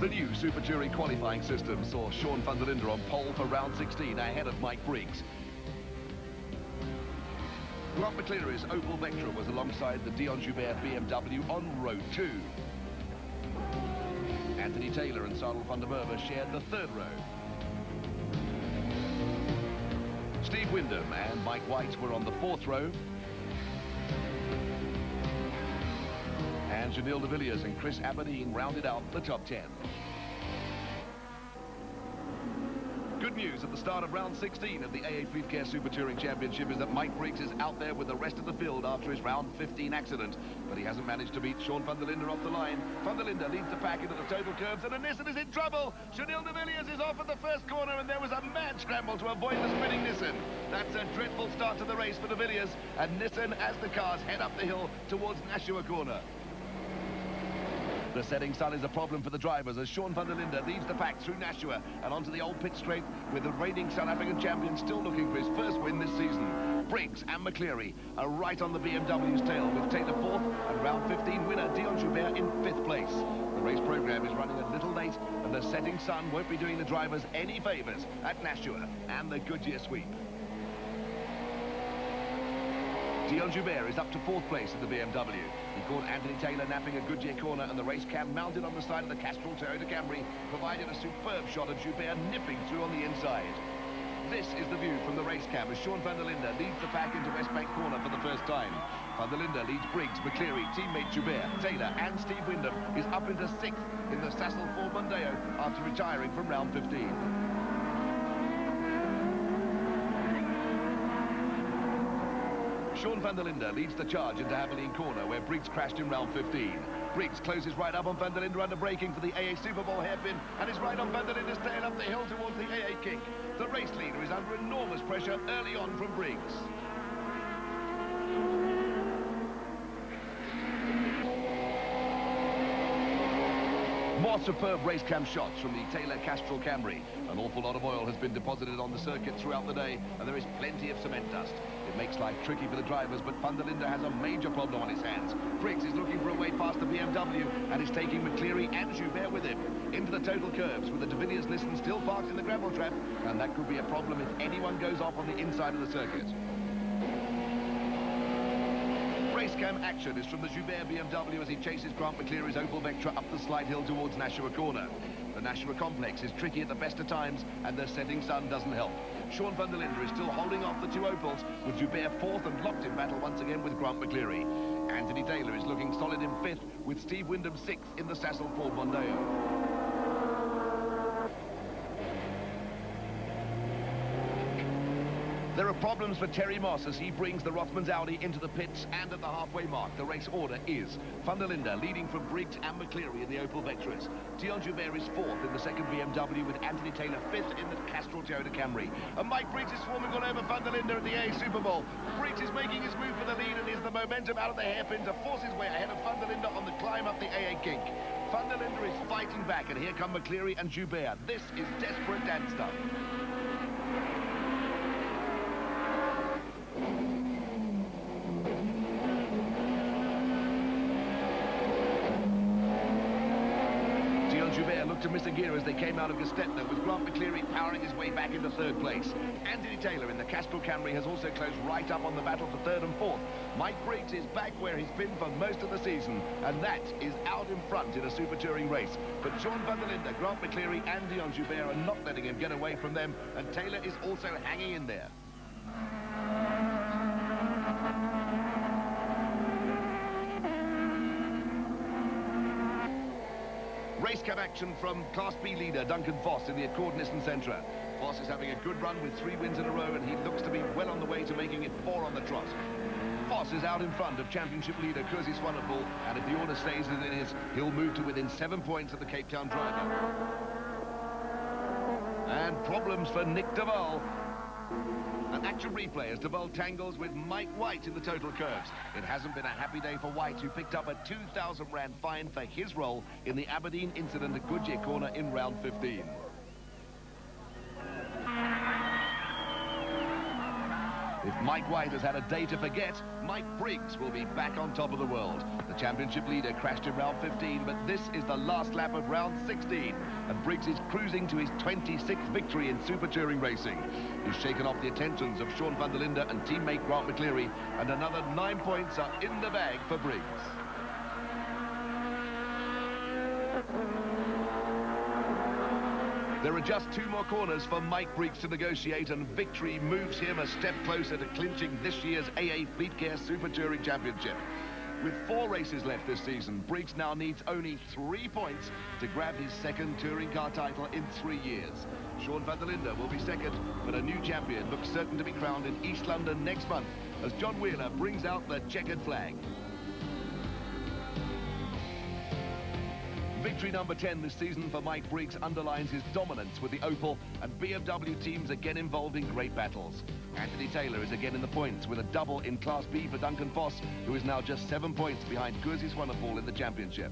The new Super Touring qualifying system saw Sean van der Linde on pole for round 16 ahead of Mike Briggs. Grant McCleary's Opel Vectra was alongside the Dion Joubert BMW on row 2. Anthony Taylor and Sadel van der Merwe shared the third row. Steve Windham and Mike White were on the fourth row. And Janil de Villiers and Chris Aberdeen rounded out the top 10. Good news at the start of round 16 of the AA Fleetcare Super Touring Championship is that Mike Briggs is out there with the rest of the field after his round 15 accident. But he hasn't managed to beat Sean van der Linde off the line. Van der Linde leads the pack into the total curves, and Nissan is in trouble. Janil de Villiers is off at the first corner, and there was a mad scramble to avoid the spinning Nissan. That's a dreadful start to the race for de Villiers, and Nissan as the cars head up the hill towards Nashua Corner. The setting sun is a problem for the drivers as Sean van der Linde leads the pack through Nashua and onto the old pit straight with the reigning South African champion still looking for his first win this season. Briggs and McCleary are right on the BMW's tail with Taylor fourth and round 15 winner Dion Joubert in fifth place. The race program is running a little late and the setting sun won't be doing the drivers any favours at Nashua and the Goodyear sweep. Dion Joubert is up to fourth place in the BMW. He caught Anthony Taylor napping a Goodyear corner and the race cam mounted on the side of the Castrol Toyota Camry provided a superb shot of Joubert nipping through on the inside. This is the view from the race cam as Sean van der Linde leads the pack into West Bank Corner for the first time. Van der Linde leads Briggs, McCleary, teammate Joubert, Taylor and Steve Windham is up into sixth in the Sassel Ford Mondeo after retiring from round 15. Sean van der Linde leads the charge into Abilene Corner where Briggs crashed in round 15. Briggs closes right up on van der Linde under braking for the AA Super Bowl hairpin and is right on van der Linde's tail up the hill towards the AA kick. The race leader is under enormous pressure early on from Briggs. More superb race cam shots from the Taylor Castrol Camry. An awful lot of oil has been deposited on the circuit throughout the day and there is plenty of cement dust. It makes life tricky for the drivers, but van der Linde has a major problem on his hands. Briggs is looking for a way past the BMW and is taking McCleary and Joubert with him into the total curves with the de Villiers Nissan still parked in the gravel trap, and that could be a problem if anyone goes off on the inside of the circuit. Race cam action is from the Joubert BMW as he chases Grant McCleary's Opel Vectra up the slide hill towards Nashua Corner. The Nashua complex is tricky at the best of times and the setting sun doesn't help. Sean van der Linde is still holding off the two Opels with Joubert fourth and locked in battle once again with Grant McCleary. Anthony Taylor is looking solid in fifth with Steve Windham sixth in the Sassel Ford Mondeo. There are problems for Terry Moss as he brings the Rothmans Audi into the pits and at the halfway mark. The race order is van der Linde leading from Briggs and McCleary in the Opel Vectras. Dion Joubert is fourth in the second BMW with Anthony Taylor fifth in the Castrol Toyota Camry. And Mike Briggs is swarming all over van der Linde at the AA Super Bowl. Briggs is making his move for the lead and is the momentum out of the hairpin to force his way ahead of van der Linde on the climb up the AA kink. Van der Linde is fighting back and here come McCleary and Joubert. This is desperate dance stuff. Joubert looked to miss a gear as they came out of Gestetner with Grant McCleary powering his way back into third place. Anthony Taylor in the Castrol Camry has also closed right up on the battle for third and fourth. Mike Briggs is back where he's been for most of the season, and that is out in front in a Super Touring race. But Sean van der Linde, Grant McCleary and Dion Joubert are not letting him get away from them, and Taylor is also hanging in there. Race cam action from Class B leader Duncan Voss in the Accord Nissan Sentra. Voss is having a good run with 3 wins in a row and he looks to be well on the way to making it 4 on the trot. Voss is out in front of championship leader Curtis Swanepoel, and if the order stays as it is, he'll move to within 7 points of the Cape Town driver. And problems for Nick Duval. An action replay as Duval tangles with Mike White in the total curves. It hasn't been a happy day for White, who picked up a 2,000 rand fine for his role in the Aberdeen incident at Goodyear Corner in round 15. If Mike White has had a day to forget, Mike Briggs will be back on top of the world. The championship leader crashed in round 15, but this is the last lap of round 16, and Briggs is cruising to his 26th victory in Super Touring racing. He's shaken off the attentions of Sean van der Linde and teammate Grant McCleary, and another 9 points are in the bag for Briggs. There are just 2 more corners for Mike Briggs to negotiate, and victory moves him a step closer to clinching this year's AA Fleetcare Super Touring Championship. With 4 races left this season, Briggs now needs only 3 points to grab his 2nd touring car title in 3 years. Sean van der Linde will be 2nd, but a new champion looks certain to be crowned in East London next month as John Wheeler brings out the checkered flag. Victory number 10 this season for Mike Briggs underlines his dominance with the Opel, and BMW teams again involved in great battles. Anthony Taylor is again in the points with a double in Class B for Duncan Voss, who is now just 7 points behind Gurzi Swanepoel in the championship.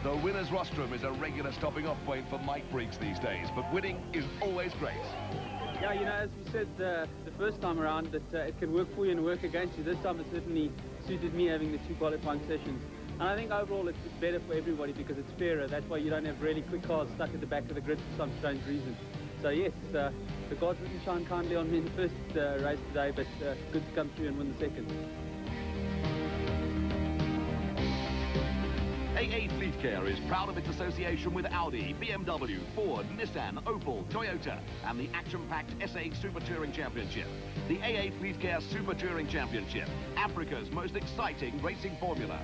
The winner's rostrum is a regular stopping off point for Mike Briggs these days, but winning is always great. Yeah, you know, as we said the first time around, that it can work for you and work against you. This time it certainly suited me having the 2 qualifying sessions. And I think overall it's better for everybody because it's fairer. That's why you don't have really quick cars stuck at the back of the grid for some strange reason. So yes, the gods didn't shine kindly on me in the first race today, but good to come through and win the 2nd. AA Fleetcare is proud of its association with Audi, BMW, Ford, Nissan, Opel, Toyota, and the action-packed SA Super Touring Championship. The AA Fleetcare Super Touring Championship, Africa's most exciting racing formula.